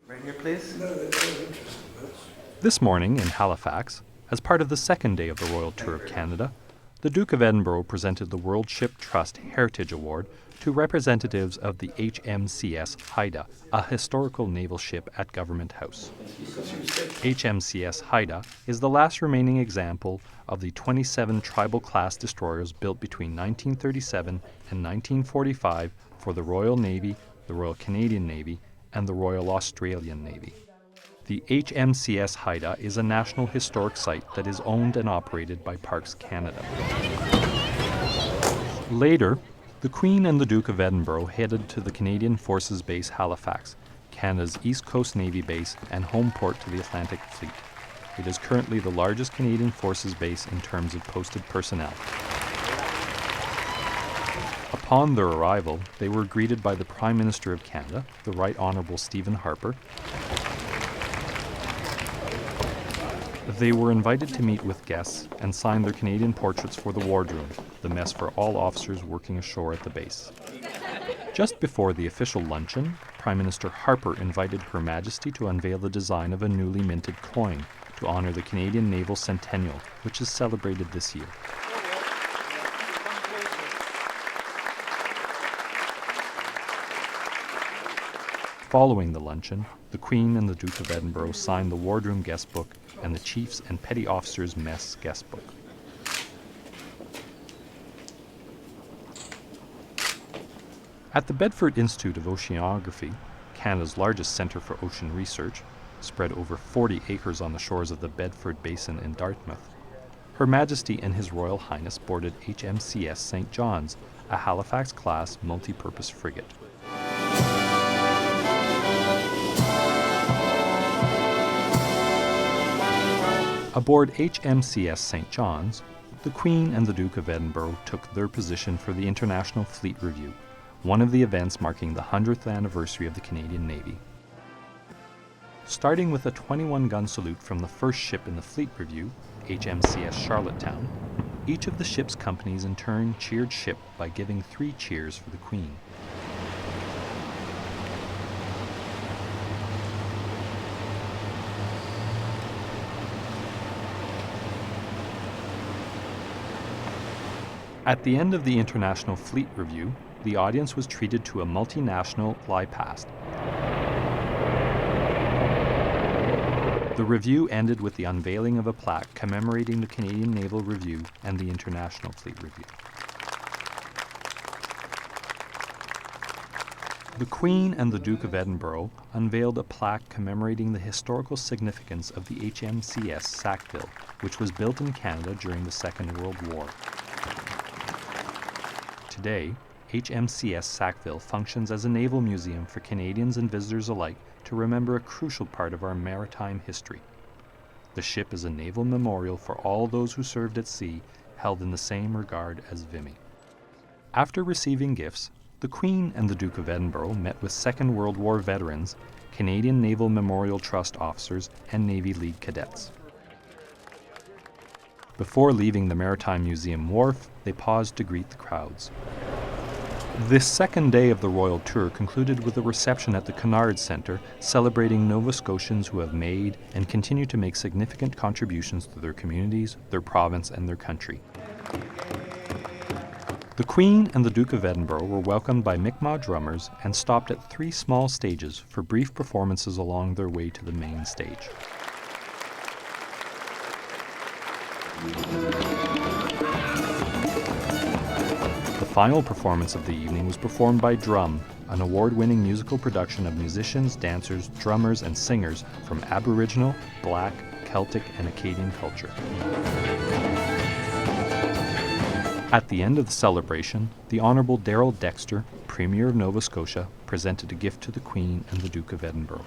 Right here, please. This morning in Halifax, as part of the second day of the Royal Tour of Canada, the Duke of Edinburgh presented the World Ship Trust Heritage Award to representatives of the HMCS Haida, a historical naval ship at Government House. HMCS Haida is the last remaining example of the 27 tribal-class destroyers built between 1937 and 1945 for the Royal Navy, the Royal Canadian Navy, and the Royal Australian Navy. The HMCS Haida is a National Historic Site that is owned and operated by Parks Canada. Later, the Queen and the Duke of Edinburgh headed to the Canadian Forces Base Halifax, Canada's East Coast Navy base and home port to the Atlantic Fleet. It is currently the largest Canadian Forces base in terms of posted personnel. Upon their arrival, they were greeted by the Prime Minister of Canada, the Right Honourable Stephen Harper. They were invited to meet with guests and sign their Canadian portraits for the wardroom, the mess for all officers working ashore at the base. Just before the official luncheon, Prime Minister Harper invited Her Majesty to unveil the design of a newly minted coin to honour the Canadian Naval Centennial, which is celebrated this year. Following the luncheon, the Queen and the Duke of Edinburgh signed the Wardroom Guest Book and the Chiefs and Petty Officers Mess Guest Book. At the Bedford Institute of Oceanography, Canada's largest centre for ocean research, spread over 40 acres on the shores of the Bedford Basin in Dartmouth, Her Majesty and His Royal Highness boarded HMCS St. John's, a Halifax-class multi-purpose frigate. Aboard HMCS St. John's, the Queen and the Duke of Edinburgh took their position for the International Fleet Review, one of the events marking the 100th anniversary of the Canadian Navy. Starting with a 21-gun salute from the first ship in the Fleet Review, HMCS Charlottetown, each of the ship's companies in turn cheered ship by giving 3 cheers for the Queen. At the end of the International Fleet Review, the audience was treated to a multinational fly past. The review ended with the unveiling of a plaque commemorating the Canadian Naval Review and the International Fleet Review. The Queen and the Duke of Edinburgh unveiled a plaque commemorating the historical significance of the HMCS Sackville, which was built in Canada during the Second World War. Today, HMCS Sackville functions as a naval museum for Canadians and visitors alike to remember a crucial part of our maritime history. The ship is a naval memorial for all those who served at sea, held in the same regard as Vimy. After receiving gifts, the Queen and the Duke of Edinburgh met with Second World War veterans, Canadian Naval Memorial Trust officers, and Navy League cadets. Before leaving the Maritime Museum wharf, they paused to greet the crowds. This second day of the Royal Tour concluded with a reception at the Cunard Centre celebrating Nova Scotians who have made and continue to make significant contributions to their communities, their province, and their country. The Queen and the Duke of Edinburgh were welcomed by Mi'kmaq drummers and stopped at 3 small stages for brief performances along their way to the main stage. The final performance of the evening was performed by Drum, an award-winning musical production of musicians, dancers, drummers, and singers from Aboriginal, Black, Celtic, and Acadian culture. At the end of the celebration, the Honourable Darrell Dexter, Premier of Nova Scotia, presented a gift to the Queen and the Duke of Edinburgh.